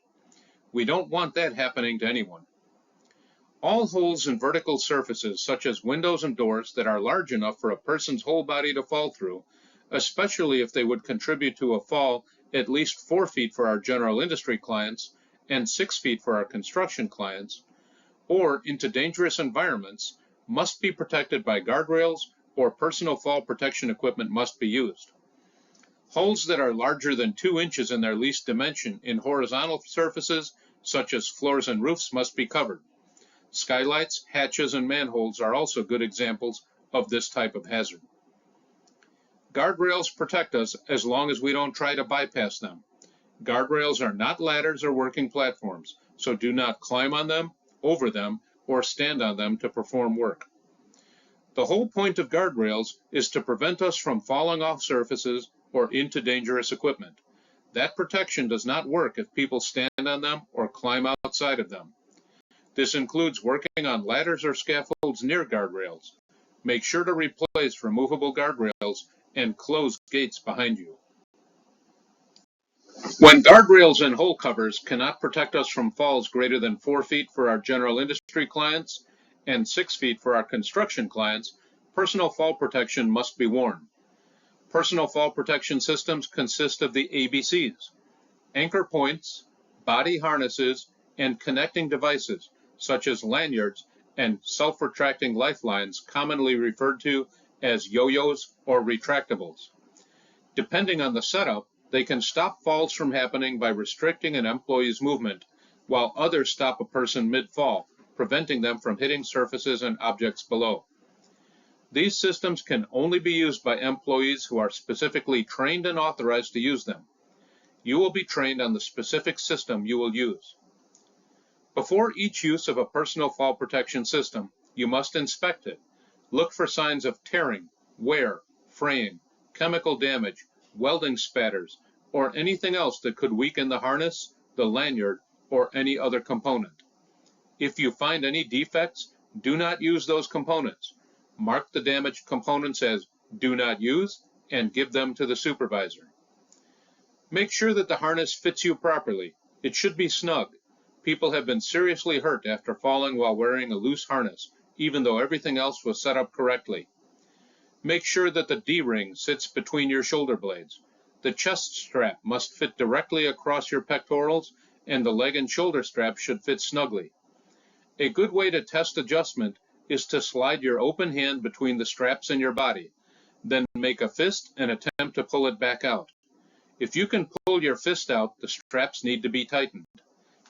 We don't want that happening to anyone. All holes in vertical surfaces, such as windows and doors that are large enough for a person's whole body to fall through, especially if they would contribute to a fall at least 4 feet for our general industry clients and 6 feet for our construction clients, or into dangerous environments, must be protected by guardrails or personal fall protection equipment must be used. Holes that are larger than 2 inches in their least dimension in horizontal surfaces, such as floors and roofs, must be covered. Skylights, hatches, and manholes are also good examples of this type of hazard. Guardrails protect us as long as we don't try to bypass them. Guardrails are not ladders or working platforms, so do not climb on them, over them, or stand on them to perform work. The whole point of guardrails is to prevent us from falling off surfaces or into dangerous equipment. That protection does not work if people stand on them or climb outside of them. This includes working on ladders or scaffolds near guardrails. Make sure to replace removable guardrails and close gates behind you. When guardrails and hole covers cannot protect us from falls greater than 4 feet for our general industry clients and 6 feet for our construction clients, personal fall protection must be worn. Personal fall protection systems consist of the ABCs: anchor points, body harnesses, and connecting devices, such as lanyards and self-retracting lifelines commonly referred to as yo-yos or retractables. Depending on the setup, they can stop falls from happening by restricting an employee's movement, while others stop a person mid-fall, preventing them from hitting surfaces and objects below. These systems can only be used by employees who are specifically trained and authorized to use them. You will be trained on the specific system you will use. Before each use of a personal fall protection system, you must inspect it. Look for signs of tearing, wear, fraying, chemical damage, welding spatters, or anything else that could weaken the harness, the lanyard, or any other component. If you find any defects, do not use those components. Mark the damaged components as "do not use" and give them to the supervisor. Make sure that the harness fits you properly. It should be snug. People have been seriously hurt after falling while wearing a loose harness, even though everything else was set up correctly. Make sure that the D-ring sits between your shoulder blades. The chest strap must fit directly across your pectorals, and the leg and shoulder strap should fit snugly. A good way to test adjustment is to slide your open hand between the straps and your body, then make a fist and attempt to pull it back out. If you can pull your fist out, the straps need to be tightened.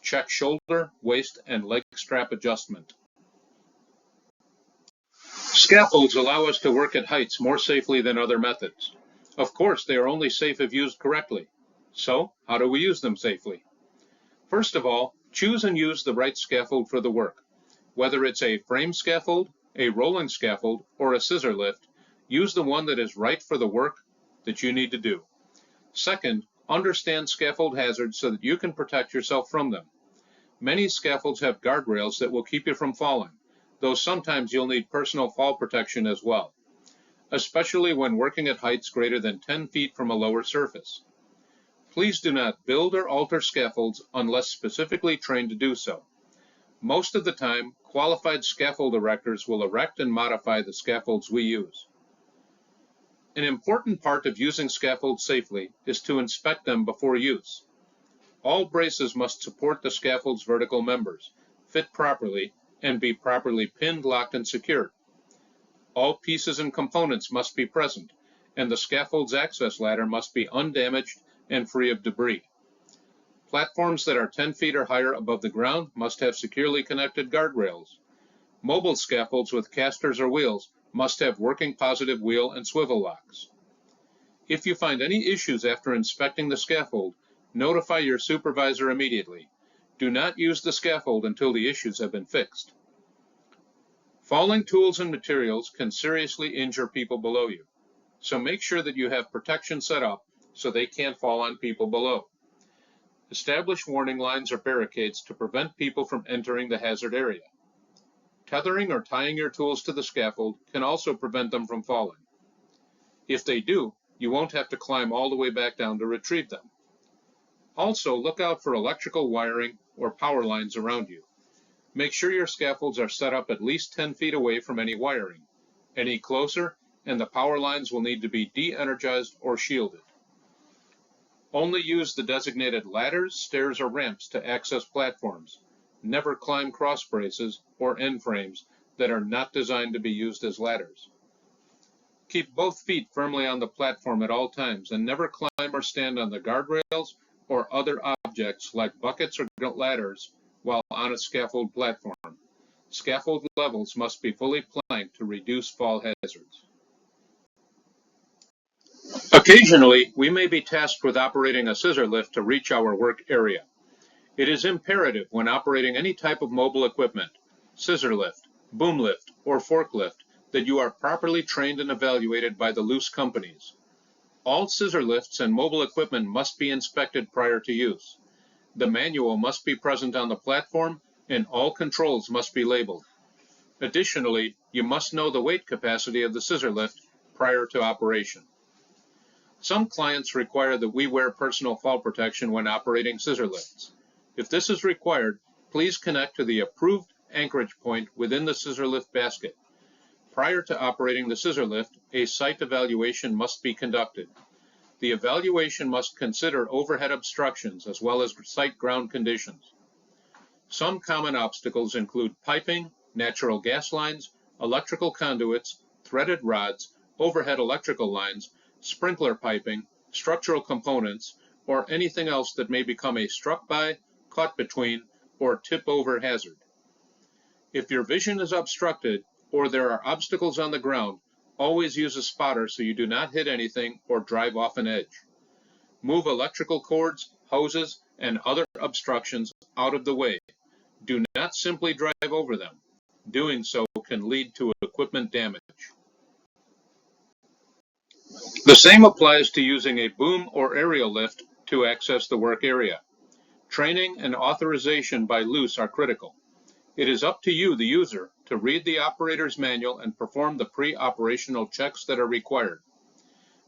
Check shoulder, waist, and leg strap adjustment. Scaffolds allow us to work at heights more safely than other methods. Of course, they are only safe if used correctly. So, how do we use them safely? First of all, choose and use the right scaffold for the work. Whether it's a frame scaffold, a rolling scaffold, or a scissor lift, use the one that is right for the work that you need to do. Second, understand scaffold hazards so that you can protect yourself from them. Many scaffolds have guardrails that will keep you from falling, though sometimes you'll need personal fall protection as well, especially when working at heights greater than 10 feet from a lower surface. Please do not build or alter scaffolds unless specifically trained to do so. Most of the time, qualified scaffold erectors will erect and modify the scaffolds we use. An important part of using scaffolds safely is to inspect them before use. All braces must support the scaffold's vertical members, fit properly, and be properly pinned, locked, and secured. All pieces and components must be present, and the scaffold's access ladder must be undamaged and free of debris. Platforms that are 10 feet or higher above the ground must have securely connected guardrails. Mobile scaffolds with casters or wheels must have working positive wheel and swivel locks. If you find any issues after inspecting the scaffold, notify your supervisor immediately. Do not use the scaffold until the issues have been fixed. Falling tools and materials can seriously injure people below you, so make sure that you have protection set up so they can't fall on people below. Establish warning lines or barricades to prevent people from entering the hazard area. Tethering or tying your tools to the scaffold can also prevent them from falling. If they do, you won't have to climb all the way back down to retrieve them. Also, look out for electrical wiring or power lines around you. Make sure your scaffolds are set up at least 10 feet away from any wiring. Any closer, and the power lines will need to be de-energized or shielded. Only use the designated ladders, stairs, or ramps to access platforms. Never climb cross braces or end frames that are not designed to be used as ladders. Keep both feet firmly on the platform at all times and never climb or stand on the guardrails or other objects like buckets or ladders while on a scaffold platform. Scaffold levels must be fully planked to reduce fall hazards. Occasionally, we may be tasked with operating a scissor lift to reach our work area. It is imperative when operating any type of mobile equipment, scissor lift, boom lift, or forklift, that you are properly trained and evaluated by the Luse companies. All scissor lifts and mobile equipment must be inspected prior to use. The manual must be present on the platform, and all controls must be labeled. Additionally, you must know the weight capacity of the scissor lift prior to operation. Some clients require that we wear personal fall protection when operating scissor lifts. If this is required, please connect to the approved anchorage point within the scissor lift basket. Prior to operating the scissor lift, a site evaluation must be conducted. The evaluation must consider overhead obstructions as well as site ground conditions. Some common obstacles include piping, natural gas lines, electrical conduits, threaded rods, overhead electrical lines, sprinkler piping, structural components, or anything else that may become a struck by, caught between, or tip over hazard. If your vision is obstructed or there are obstacles on the ground, always use a spotter so you do not hit anything or drive off an edge. Move electrical cords, hoses, and other obstructions out of the way. Do not simply drive over them. Doing so can lead to equipment damage. The same applies to using a boom or aerial lift to access the work area. Training and authorization by Luse are critical. It is up to you, the user, to read the operator's manual and perform the pre-operational checks that are required.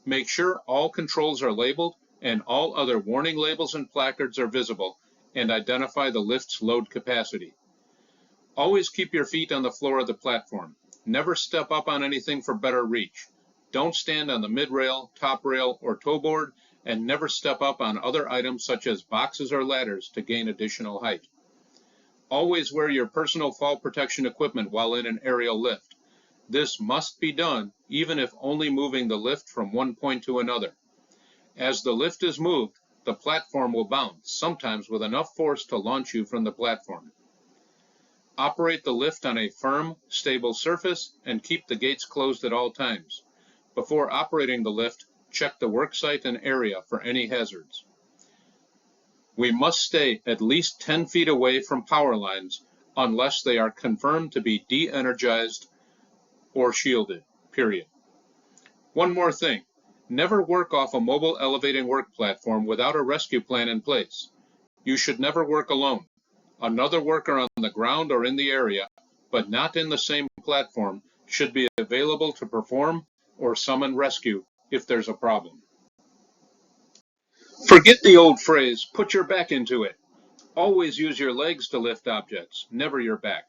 Make sure all controls are labeled and all other warning labels and placards are visible, and identify the lift's load capacity. Always keep your feet on the floor of the platform. Never step up on anything for better reach. Don't stand on the mid-rail, top rail, or toe board, and never step up on other items such as boxes or ladders to gain additional height. Always wear your personal fall protection equipment while in an aerial lift. This must be done even if only moving the lift from one point to another. As the lift is moved, the platform will bounce, sometimes with enough force to launch you from the platform. Operate the lift on a firm, stable surface and keep the gates closed at all times. Before operating the lift, check the worksite and area for any hazards. We must stay at least 10 feet away from power lines unless they are confirmed to be de-energized or shielded, period. One more thing, never work off a mobile elevating work platform without a rescue plan in place. You should never work alone. Another worker on the ground or in the area, but not in the same platform, should be available to perform or summon rescue if there's a problem. Forget the old phrase, put your back into it. Always use your legs to lift objects, never your back.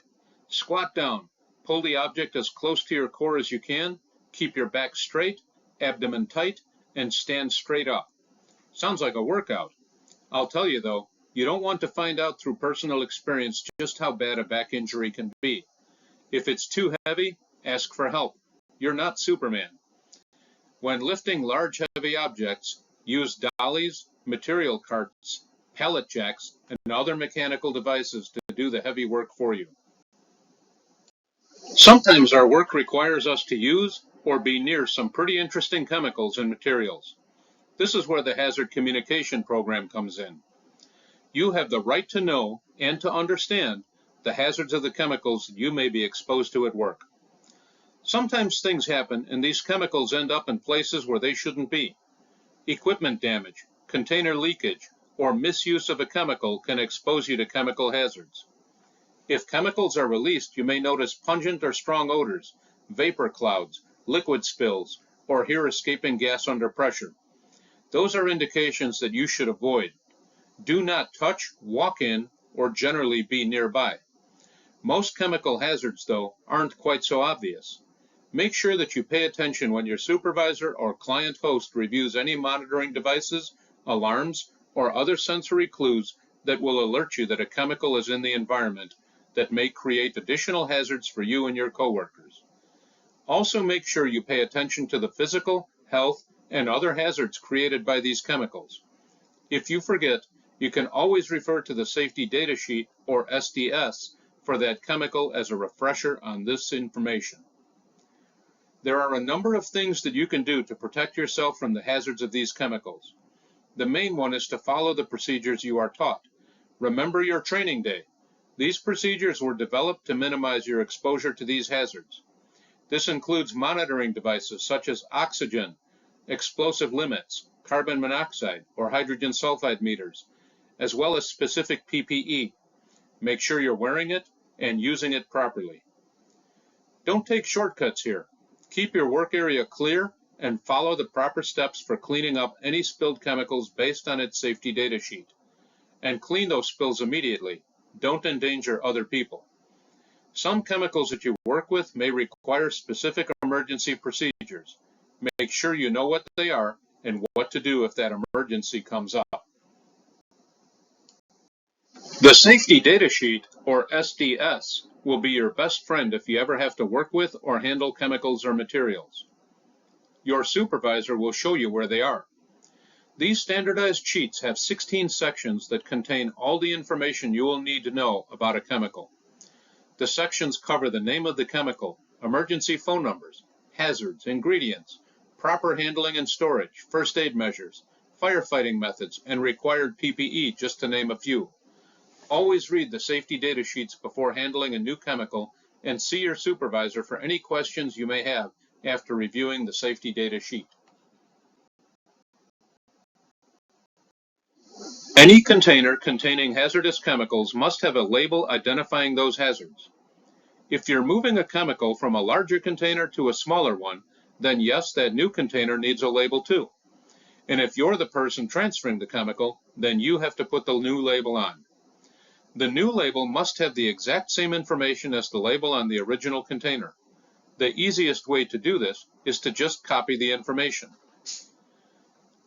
Squat down, pull the object as close to your core as you can, keep your back straight, abdomen tight, and stand straight up. Sounds like a workout. I'll tell you though, you don't want to find out through personal experience just how bad a back injury can be. If it's too heavy, ask for help. You're not Superman. When lifting large heavy objects, use dollies, material carts, pallet jacks, and other mechanical devices to do the heavy work for you. Sometimes our work requires us to use or be near some pretty interesting chemicals and materials. This is where the hazard communication program comes in. You have the right to know and to understand the hazards of the chemicals that you may be exposed to at work. Sometimes things happen and these chemicals end up in places where they shouldn't be. Equipment damage, container leakage, or misuse of a chemical can expose you to chemical hazards. If chemicals are released, you may notice pungent or strong odors, vapor clouds, liquid spills, or hear escaping gas under pressure. Those are indications that you should avoid. Do not touch, walk in, or generally be nearby. Most chemical hazards, though, aren't quite so obvious. Make sure that you pay attention when your supervisor or client host reviews any monitoring devices, alarms, or other sensory clues that will alert you that a chemical is in the environment that may create additional hazards for you and your coworkers. Also make sure you pay attention to the physical, health, and other hazards created by these chemicals. If you forget, you can always refer to the Safety Data Sheet, or SDS, for that chemical as a refresher on this information. There are a number of things that you can do to protect yourself from the hazards of these chemicals. The main one is to follow the procedures you are taught. Remember your training day. These procedures were developed to minimize your exposure to these hazards. This includes monitoring devices such as oxygen, explosive limits, carbon monoxide, or hydrogen sulfide meters, as well as specific PPE. Make sure you're wearing it and using it properly. Don't take shortcuts here. Keep your work area clear and follow the proper steps for cleaning up any spilled chemicals based on its safety data sheet. And clean those spills immediately. Don't endanger other people. Some chemicals that you work with may require specific emergency procedures. Make sure you know what they are and what to do if that emergency comes up. The Safety Data Sheet, or SDS, will be your best friend if you ever have to work with or handle chemicals or materials. Your supervisor will show you where they are. These standardized sheets have 16 sections that contain all the information you will need to know about a chemical. The sections cover the name of the chemical, emergency phone numbers, hazards, ingredients, proper handling and storage, first aid measures, firefighting methods, and required PPE, just to name a few. Always read the safety data sheets before handling a new chemical and see your supervisor for any questions you may have after reviewing the safety data sheet. Any container containing hazardous chemicals must have a label identifying those hazards. If you're moving a chemical from a larger container to a smaller one, then yes, that new container needs a label too. And if you're the person transferring the chemical, then you have to put the new label on. The new label must have the exact same information as the label on the original container. The easiest way to do this is to just copy the information.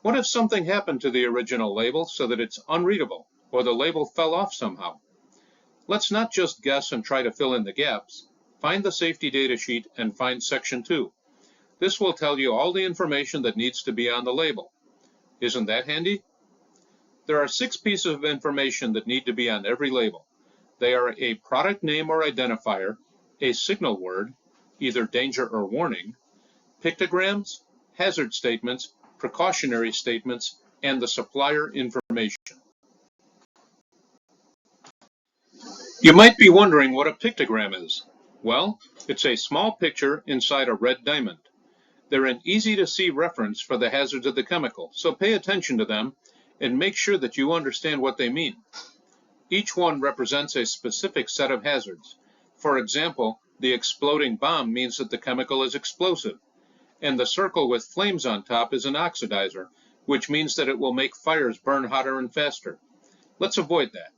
What if something happened to the original label so that it's unreadable, or the label fell off somehow? Let's not just guess and try to fill in the gaps. Find the safety data sheet and find section 2. This will tell you all the information that needs to be on the label. Isn't that handy? There are 6 pieces of information that need to be on every label. They are a product name or identifier, a signal word, either danger or warning, pictograms, hazard statements, precautionary statements, and the supplier information. You might be wondering what a pictogram is. Well, it's a small picture inside a red diamond. They're an easy-to-see reference for the hazards of the chemical, so pay attention to them and make sure that you understand what they mean. Each one represents a specific set of hazards. For example, the exploding bomb means that the chemical is explosive, and the circle with flames on top is an oxidizer, which means that it will make fires burn hotter and faster. Let's avoid that.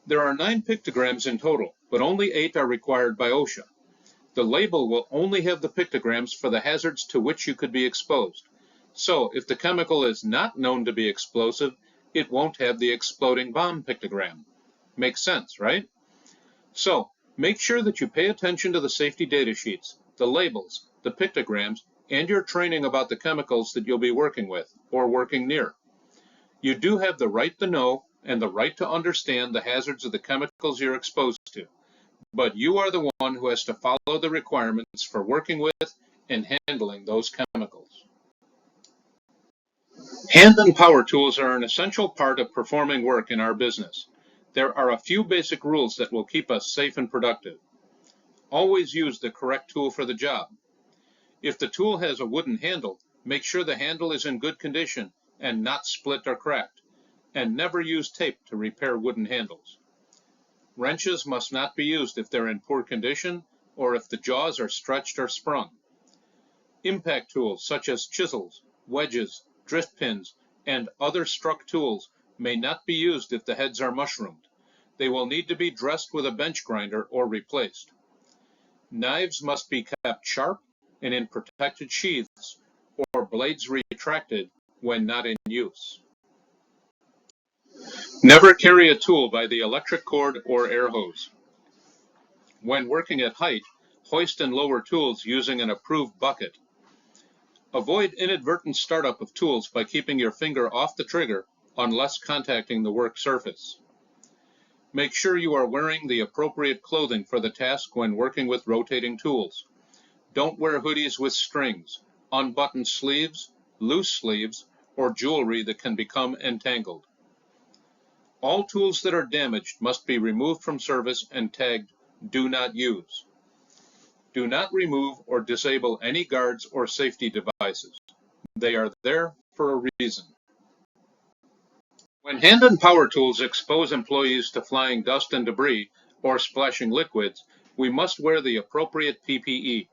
There are 9 pictograms in total, but only 8 are required by OSHA. The label will only have the pictograms for the hazards to which you could be exposed. So, if the chemical is not known to be explosive, it won't have the exploding bomb pictogram. Makes sense, right? So, make sure that you pay attention to the safety data sheets, the labels, the pictograms, and your training about the chemicals that you'll be working with or working near. You do have the right to know and the right to understand the hazards of the chemicals you're exposed to, but you are the one who has to follow the requirements for working with and handling those chemicals. Hand and power tools are an essential part of performing work in our business. There are a few basic rules that will keep us safe and productive. Always use the correct tool for the job. If the tool has a wooden handle, make sure the handle is in good condition and not split or cracked, and never use tape to repair wooden handles. Wrenches must not be used if they're in poor condition or if the jaws are stretched or sprung. Impact tools such as chisels, wedges, drift pins, and other struck tools may not be used if the heads are mushroomed. They will need to be dressed with a bench grinder or replaced. Knives must be kept sharp and in protected sheaths or blades retracted when not in use. Never carry a tool by the electric cord or air hose. When working at height, hoist and lower tools using an approved bucket. Avoid inadvertent startup of tools by keeping your finger off the trigger unless contacting the work surface. Make sure you are wearing the appropriate clothing for the task when working with rotating tools. Don't wear hoodies with strings, unbuttoned sleeves, loose sleeves, or jewelry that can become entangled. All tools that are damaged must be removed from service and tagged "Do Not Use." Do not remove or disable any guards or safety devices. They are there for a reason. When hand and power tools expose employees to flying dust and debris or splashing liquids, we must wear the appropriate PPE.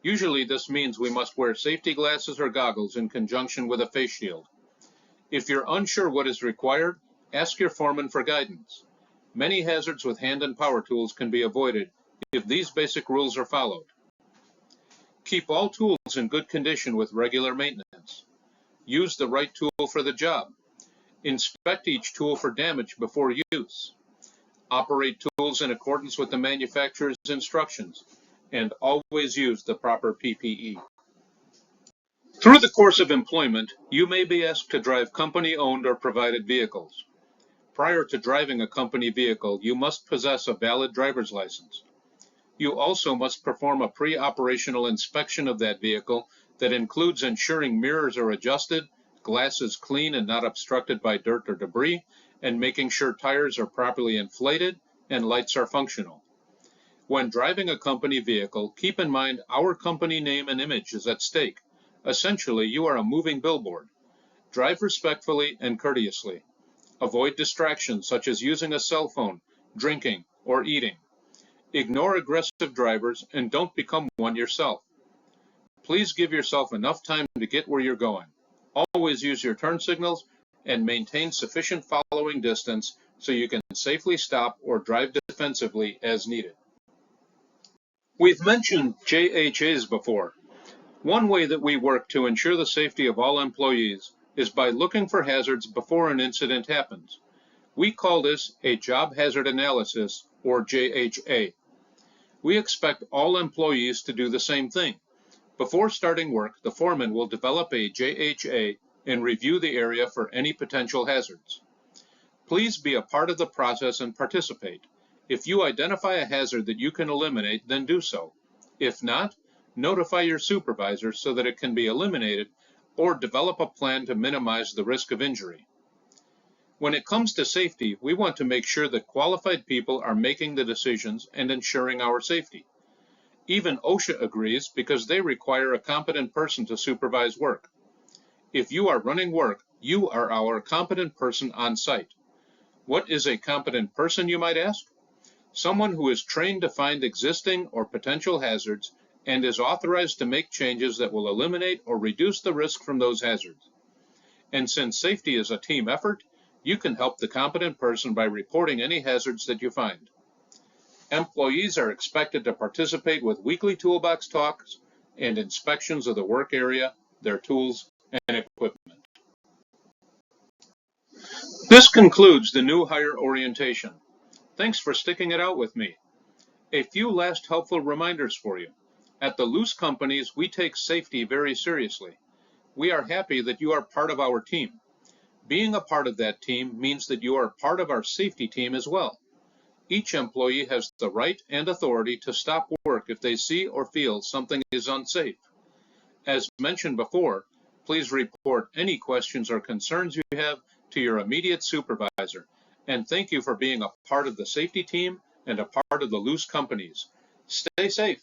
Usually this means we must wear safety glasses or goggles in conjunction with a face shield. If you're unsure what is required, ask your foreman for guidance. Many hazards with hand and power tools can be avoided if these basic rules are followed. Keep all tools in good condition with regular maintenance. Use the right tool for the job. Inspect each tool for damage before use. Operate tools in accordance with the manufacturer's instructions, and always use the proper PPE. Through the course of employment, you may be asked to drive company-owned or provided vehicles. Prior to driving a company vehicle, you must possess a valid driver's license. You also must perform a pre-operational inspection of that vehicle that includes ensuring mirrors are adjusted, glass is clean and not obstructed by dirt or debris, and making sure tires are properly inflated and lights are functional. When driving a company vehicle, keep in mind our company name and image is at stake. Essentially, you are a moving billboard. Drive respectfully and courteously. Avoid distractions such as using a cell phone, drinking, or eating. Ignore aggressive drivers and don't become one yourself. Please give yourself enough time to get where you're going. Always use your turn signals and maintain sufficient following distance so you can safely stop or drive defensively as needed. We've mentioned JHAs before. One way that we work to ensure the safety of all employees is by looking for hazards before an incident happens. We call this a Job Hazard Analysis, or JHA. We expect all employees to do the same thing. Before starting work, the foreman will develop a JHA and review the area for any potential hazards. Please be a part of the process and participate. If you identify a hazard that you can eliminate, then do so. If not, notify your supervisor so that it can be eliminated, or develop a plan to minimize the risk of injury. When it comes to safety, we want to make sure that qualified people are making the decisions and ensuring our safety. Even OSHA agrees because they require a competent person to supervise work. If you are running work, you are our competent person on site. What is a competent person, you might ask? Someone who is trained to find existing or potential hazards and is authorized to make changes that will eliminate or reduce the risk from those hazards. And since safety is a team effort, you can help the competent person by reporting any hazards that you find. Employees are expected to participate with weekly toolbox talks and inspections of the work area, their tools, and equipment. This concludes the new hire orientation. Thanks for sticking it out with me. A few last helpful reminders for you. At the Luse companies, we take safety very seriously. We are happy that you are part of our team. Being a part of that team means that you are part of our safety team as well. Each employee has the right and authority to stop work if they see or feel something is unsafe. As mentioned before, please report any questions or concerns you have to your immediate supervisor. And thank you for being a part of the safety team and a part of the Luse companies. Stay safe.